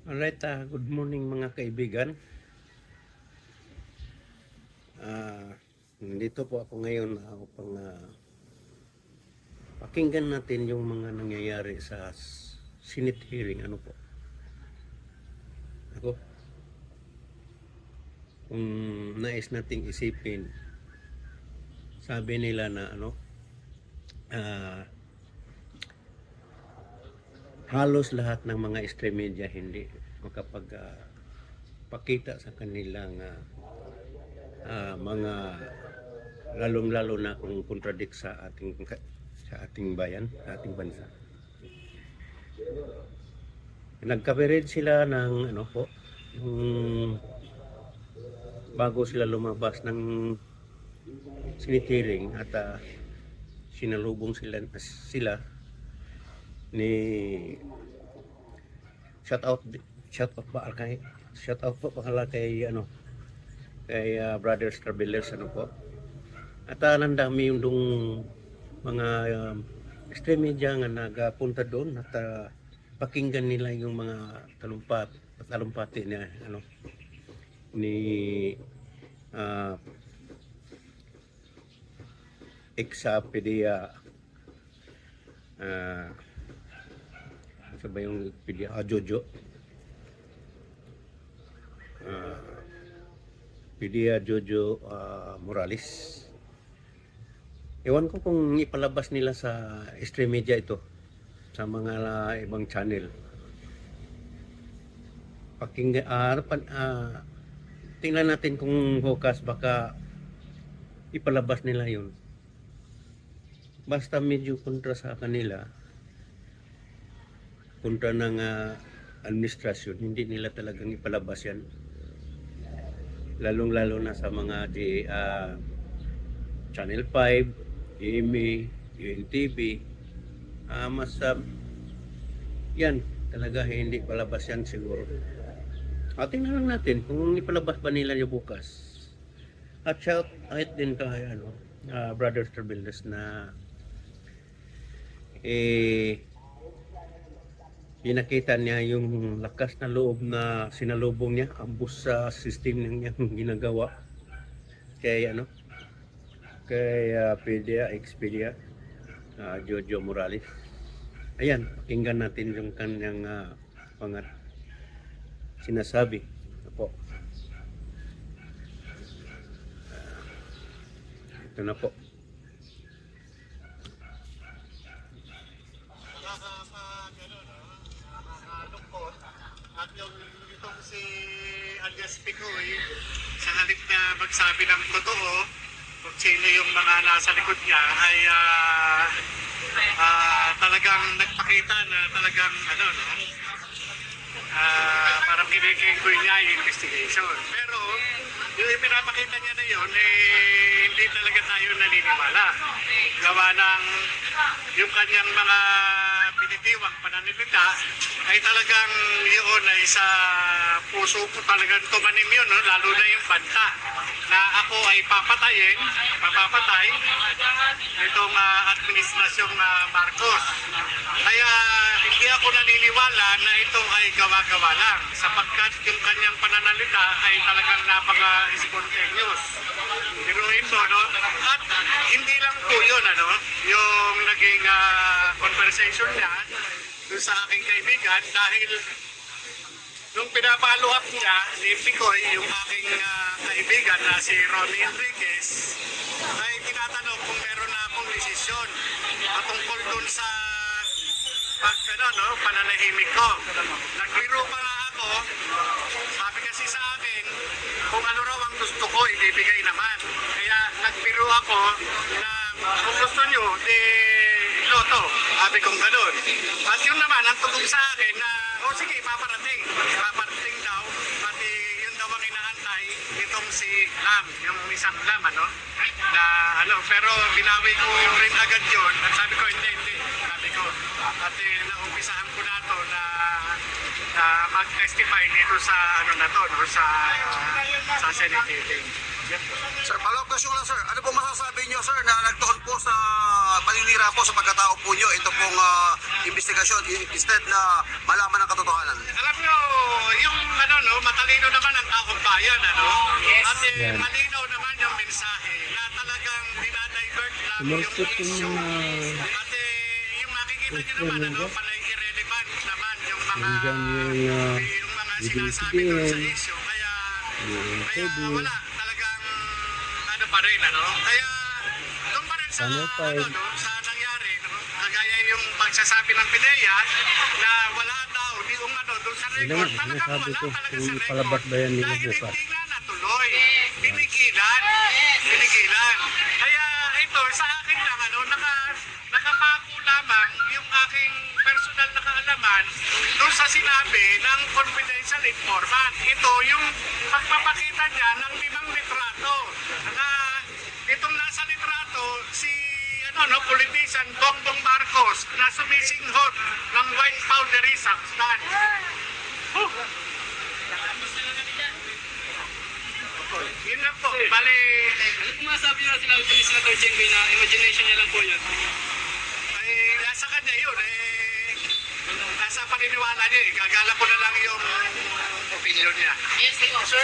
Alright, good morning mga kaibigan. Nandito po ako ngayon upang pakinggan natin yung mga nangyayari sa Senate hearing. Ano po? Ako, kung nais nating isipin, sabi nila na halos lahat ng mga extreme media hindi makapagpakita sa kanilang mga lalong-lalo na kung contradict sa ating bayan, sa ating bansa. Nag-coverage sila ng yung bago sila lumabas ng Senate hearing at sinalubong sila ni shout out po pala kay Brother Starbellers po. At nandami yung mga extreme media nga nagapunta doon at pakinggan nila yung mga talumpati na ni Exapedia sabay yung Jojo Pedia Jojo Morales. Ewan ko kung ipalabas nila sa extreme media ito sa mga ibang channel. Pakinggan tingnan natin kung bukas baka ipalabas nila yun. Basta medyo kontra sa kanila, kontra ng administrasyon, hindi nila talagang ipalabas yan. Lalong-lalo na sa mga Channel 5, GMA, UNTV, yan, talaga hindi palabas yan siguro. Tingnan lang natin kung ipalabas ba nila yung bukas. At shout out din kay Brother Starbellers na pinakita niya yung lakas na loob na sinalubong niya, ambos sa system niya ginagawa kay Expedia Jojo Morales. Ayan, pakinggan natin yung kanyang mga sinasabi. Po. Ito na po. At yung itong si alias Picoy, sa halip na magsabi ng totoo kung sino yung mga nasa likod niya, ay talagang nagpakita na talagang parang kinikikoy niya yung investigation. Pero yung ipinapakita niya na yun, hindi talaga tayo naniniwala. Gawa ng yung kanyang mga pinitiwang pananilita ay talagang yun ay sa puso ko talagang tumanim yun, no? Lalo na yung banta na ako ay mapapatay itong administrasyong Marcos. Kaya hindi ako naniniwala na ito ay gawa-gawa lang sapagkat yung kanyang pananalita ay talagang napaka-spontaneous. Pero ito, no? At hindi lang po yun, yung naging conversation niya doon sa aking kaibigan dahil nung pinapalo up niya ni Picoy, yung aking kaibigan na si Ronnie Enriquez, ay tinatanong kung meron na akong desisyon patungkol doon sa pananahimik ko. Nagbiro pa nga ako, sabi kasi sa akin, kung ano raw ang gusto ko, ibibigay naman. Kaya nagbiro ako na kung gusto nyo, loto. Sabi kong ganun. At yun naman, ang tugon sa akin na, sige, paparating. Paparating daw. Pati yun daw ang inaantay itong si Lam, yung isang Lam, pero binawi ko rin agad yun. At sabi ko, hindi. Sabi ko, at naumpisahan ko na to na mag-testify dito sa sa Senate hearing. Sir, follow-up question lang, sir. Ano po masasabi niyo, sir, na nagtuon po sa paninira po sa pagkatao po niyo ito pong investigasyon instead na malaman ang katotohanan? Alam niyo, matalino naman ang taong bayan, ano? At Yan. malinaw naman yung mensahe na talagang dinadivert lang yung Tumalsik yung issue. mga At yung makikita nyo naman, ano, palay irrelevant naman yung mga Nandyan yung, mga bibili sinasabi doon sa din. issue. Kaya yung kaya TV. wala talagang ano pa rin, ano? Kaya doon pa rin sa Channel 5. ano, no, sa nangyari, no? Kagaya yung pagsasabi ng PIDEA na wala daw, di umano doon sa Yun record. naman, Talagang sinasabi wala ko, talaga kung sa record. ipalabas ba yan nila Dahil bukas? hindi nga natuloy. Pinigilan. Pinigilan. Kaya ito, sa akin lang, ano, nakapako lamang yung aking personal na kaalaman doon sa sinabi ng confidential informant. Ito yung pagpapakita niya ng 5 litrato. Na itong nasa litrato, si politician Bongbong Marcos na sumisinghot ng white powdery substance. Yun lang po. Bale, Ano kung masabi nyo na sinabi ni Senator Jenggoy na imagination niya lang po yun? ay, nasa kanya yun. Nasa paniniwala niya. Gagala ko na lang yung opinion niya. Sir,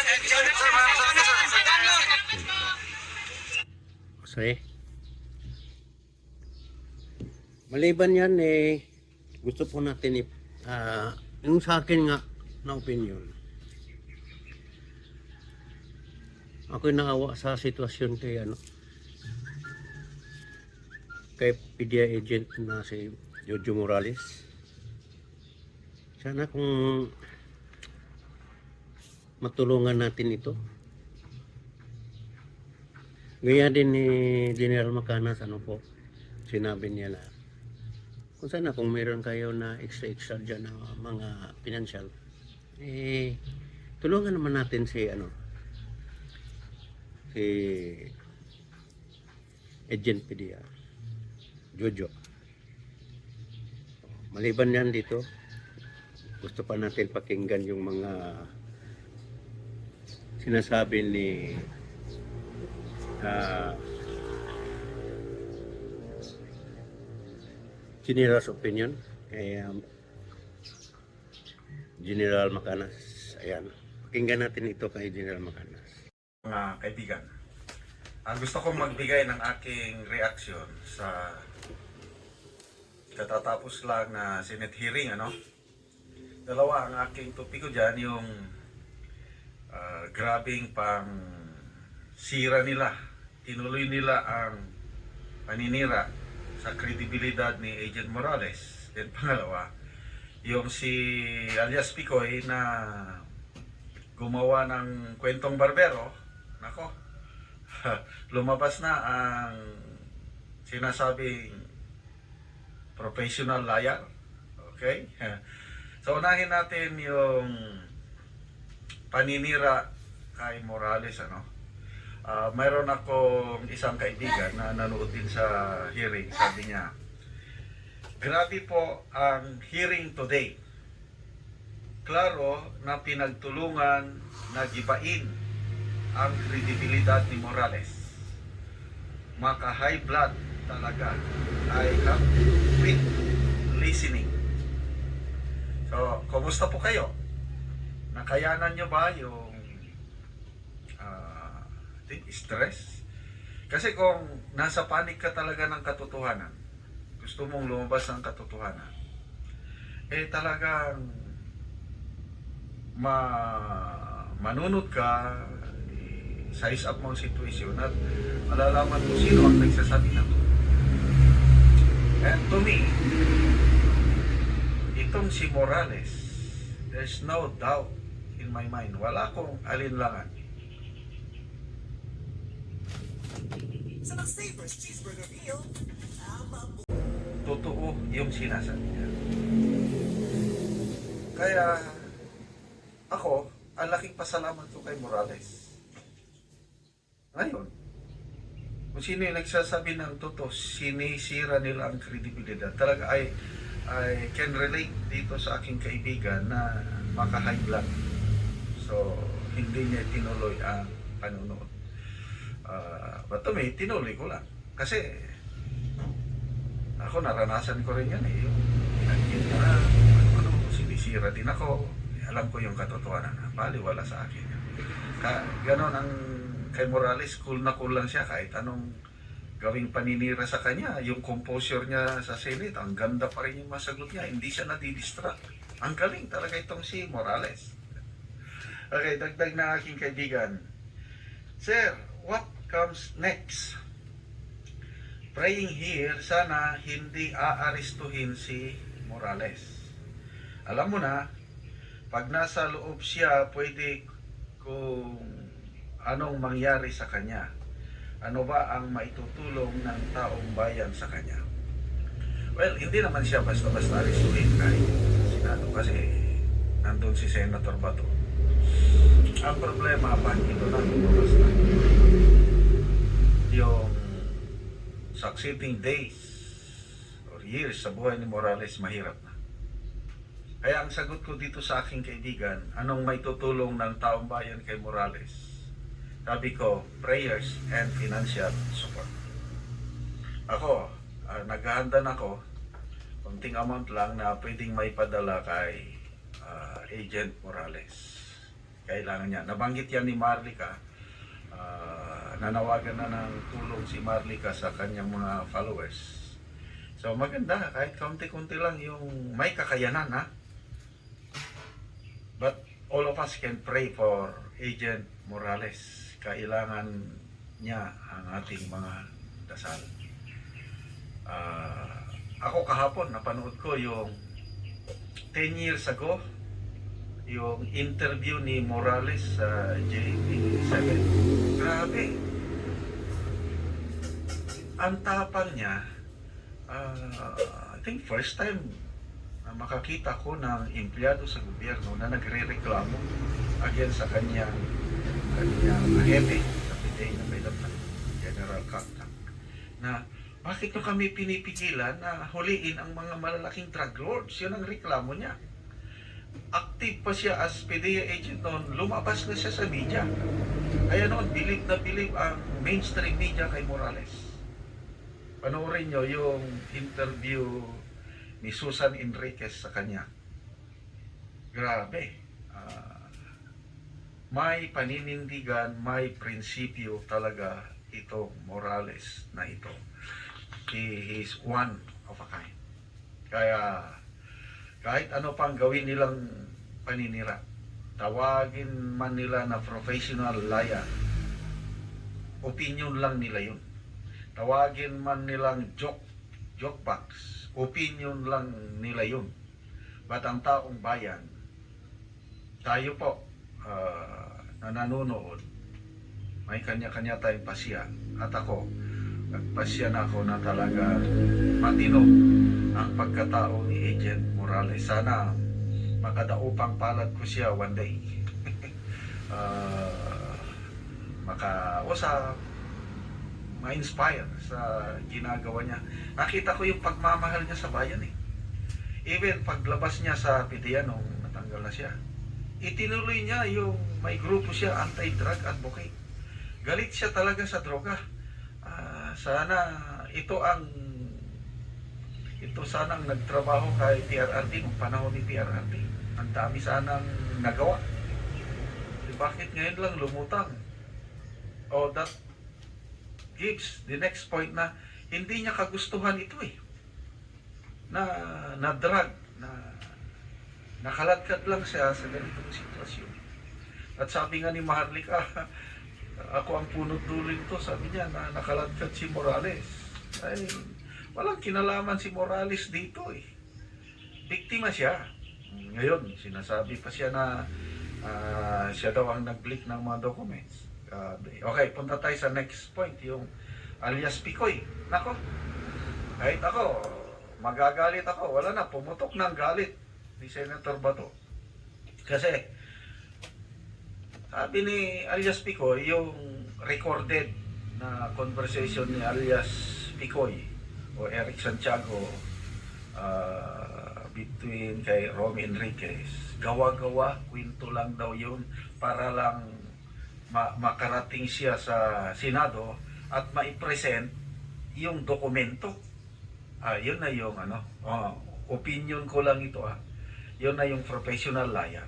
maraming salamat, sir. Kasi, maliban yan gusto po natin yung sa akin nga na opinion. Ako'y naawa sa sitwasyon kay PDEA agent na si Jojo Morales. Sana kung matulungan natin ito. Gaya din ni General Macanas, sinabi niya na kung sana kung meron kayo na extra dyan na mga financial, tulungan naman natin si Agent PDEA Jojo. Maliban yan dito, gusto pa natin pakinggan yung mga sinasabi ni General's opinion kay General Macanas. Ayan, pakinggan natin ito kay General Macanas. Mga kaibigan, gusto kong magbigay ng aking reaksyon sa katatapos lang na Senate hearing. Dalawa ang aking topiko dyan, yung grabing pang sira nila, tinuloy nila ang paninira sa kredibilidad ni Agent Morales. Then pangalawa, yung si alias Picoy na gumawa ng kwentong barbero. Nako, lumabas na ang sinasabing professional liar. Okay? So unahin natin yung paninira kay Morales. Mayroon akong isang kaibigan na nanood din sa hearing. Sabi niya, grabe po ang hearing today. Klaro na pinagtulungan na gibain ang kredibilidad ni Morales. Maka-high blood talaga. I have been listening. So, kumusta po kayo? Nakayanan nyo ba yung stress? Kasi kung nasa panig ka talaga ng katotohanan, gusto mong lumabas ng katotohanan, talagang manunod ka, size up mo ang sitwasyon at malalaman mo sino ang nagsasabi na to. And to me, itong si Morales, there's no doubt in my mind. Wala akong alinlangan. Sa McSaver's Cheeseburger Meal, Totoo yung sinasabi niya. Kaya ako, ang laking pasalamat ko kay Morales. Ngayon, kung sino yung nagsasabi ng totoo, sinisira nila ang kredibilidad. Talaga I can relate dito sa aking kaibigan na maka-high blood. So, hindi niya tinuloy ang panunood. But to me, tinuloy ko lang. Kasi, ako naranasan ko rin yan. Yung sinisira din ako. alam ko yung katotohanan. Baliwala sa akin. Ganon ang kay Morales, cool na cool lang siya kahit anong gawing paninira sa kanya. Yung composure niya sa Senate, ang ganda pa rin yung masagot niya. Hindi siya nadidistract. Ang galing talaga itong si Morales. Okay, dagdag na aking kaibigan. Sir, what comes next? Praying here, sana hindi aarestuhin si Morales. Alam mo na, pag nasa loob siya, pwede kung anong mangyari sa kanya. Ano ba ang maitutulong ng taong bayan sa kanya? Well, hindi naman siya basta-basta arestuhin kahit Senado kasi nandun si Senator Bato. Ang problema pa, ito na lumabas na. Yung succeeding days or years sa buhay ni Morales, mahirap na. Kaya ang sagot ko dito sa aking kaibigan, anong may tutulong ng taong bayan kay Morales? Sabi ko, prayers and financial support. Ako, naghahanda na ako, konting amount lang na pwedeng maipadala kay Agent Morales. Kailangan niya. Nabanggit yan ni Marlica, nanawagan na ng tulong si Marlica sa kanyang mga followers. So maganda, kahit kaunti-kunti lang yung may kakayanan, ha? But all of us can pray for Agent Morales. Kailangan niya ang ating mga dasal. Ako kahapon, napanood ko yung 10 years ago, yung interview ni Morales sa JB7. Grabe. Ang tapang niya, I think first time na makakita ko ng empleyado sa gobyerno na nagre-reklamo against sa kanyang hepe sa PDA na may laman, General Cactac, na bakit nyo kami pinipigilan na huliin ang mga malalaking drug lords? Yun ang reklamo niya. Active pa siya as PDEA agent noon, lumabas na siya sa media. Kaya noon, believe na believe ang mainstream media kay Morales. Panoorin nyo yung interview ni Susan Enriquez sa kanya. Grabe. May paninindigan, may prinsipyo talaga itong Morales na ito. He is one of a kind. Kaya kahit ano pang gawin nilang paninira, tawagin man nila na professional liar, opinion lang nila yun. Tawagin man nilang joke box, opinion lang nila yun. But ang taong bayan, tayo po na nanonood, may kanya-kanya tayong pasya. At ako, nagpasya na ako na talaga matino ang pagkatao ni Agent Morales. Sana makadaupang palad ko siya one day. Makausap, ma-inspire sa ginagawa niya. Nakita ko yung pagmamahal niya sa bayan eh. Even paglabas niya sa PDEA nung natanggal na siya, itinuloy niya yung may grupo siya, anti-drug advocate. Galit siya talaga sa droga. Sana ito sanang nagtrabaho kay PRRD nung panahon ni PRRD. Ang dami sanang nagawa. Bakit ngayon lang lumutang? That gives the next point na hindi niya kagustuhan ito eh. Na drug, na nakaladkad lang siya sa ganitong sitwasyon. At sabi nga ni Marlica, ako ang punot dulo nito, sabi niya, na nakaladkad si Morales. Ay, walang kinalaman si Morales dito eh. Biktima siya. Ngayon, sinasabi pa siya na siya daw ang nag-leak ng mga documents. Okay, punta tayo sa next point, yung alias Picoy. Nako, kahit ako, magagalit ako. Wala na, pumutok ng galit ni Senator Bato. Kasi, sabi ni alias Picoy, yung recorded na conversation ni alias Picoy o Eric Santiago between kay Romy Enriquez, gawa-gawa, kwento lang daw yun para lang makarating siya sa Senado at maipresent yung dokumento. Yun na yung opinion ko lang ito. Yun na yung professional liar.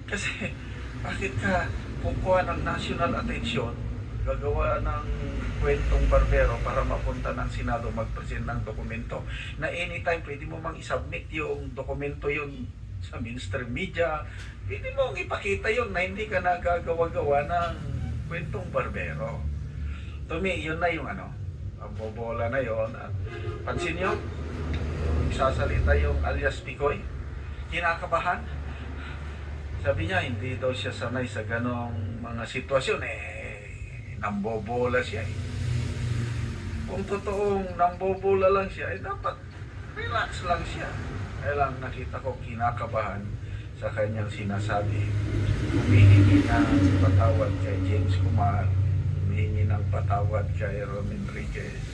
Kasi bakit ka kukuha ng national attention, gagawa ng kwentong barbero para mapunta ng Senado mag-present ng dokumento na anytime pwede mo mang isubmit yung dokumento yun sa mainstream media, pwede mo ipakita yun na hindi ka nagagawa-gawa ng kwentong barbero. To me, yun na yung ano, ang bobola na yun. At pansin nyo, sasalita yung alias Picoy, kinakabahan. Sabi niya, hindi daw siya sanay sa ganong mga sitwasyon. Nambobola siya. Kung totoong nambobola lang siya, dapat relax lang siya. Kaya lang nakita ko kinakabahan sa kanyang sinasabi. Humihingi ng patawad kay James Kumar, humihingi ng patawad kay Ron Enriquez.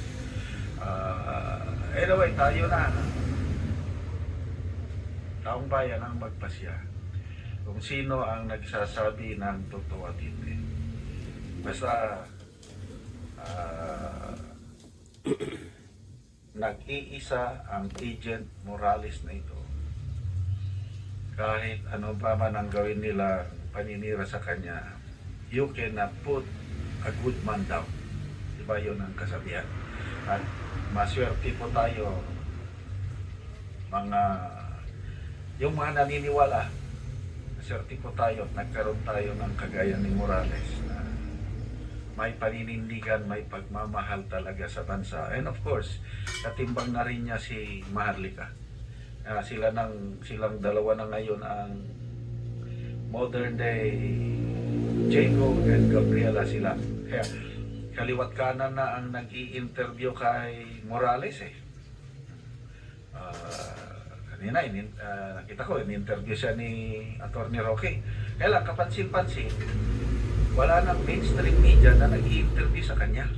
Anyway, tayo na. Taong bayan ang magpasya kung sino ang nagsasabi ng totoo at hindi. Basta nag-iisa ang Agent Morales na ito. Kahit ano pa man ang gawin nila paninira sa kanya, you cannot put a good man down. Diba yun ang kasabihan? At maswerte po tayo, yung mga naniniwala, maswerte po tayo at nagkaroon tayo ng kagaya ni Morales na may paninindigan, may pagmamahal talaga sa bansa. And of course, katimbang na rin niya si Maharlika. Silang dalawa na ngayon ang modern day Jago and Gabriela sila. Kaya kaliwat kanan na ang nag-i-interview kay Morales kanina nakita ko, in-interview siya ni Atty. Roque. Kaya lang, kapansin-pansin, wala nang mainstream media na nag-i-interview sa kanya.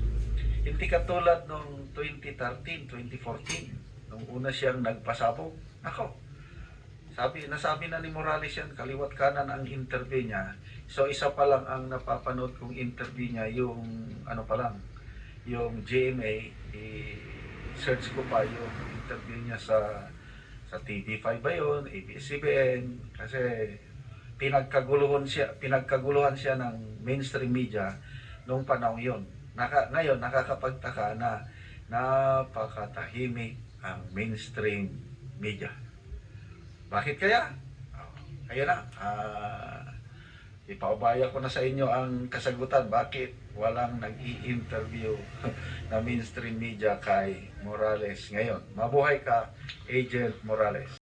Hindi katulad noong 2013, 2014, nung una siyang nagpasabog. Ako, nasabi na ni Morales yan, kaliwat kanan ang interview niya. So isa pa lang ang napapanood kong interview niya, yung ano pa lang, yung GMA, search ko pa yung interview niya sa TV5 ba yun, ABS-CBN, kasi pinagkaguluhan siya ng mainstream media noong panahon yun. Ngayon, nakakapagtaka na napakatahimik ang mainstream media. Bakit kaya? Kaya na, ipaubaya ko na sa inyo ang kasagutan. Bakit walang nag-i-interview na mainstream media kay Morales ngayon? Mabuhay ka, Agent Morales.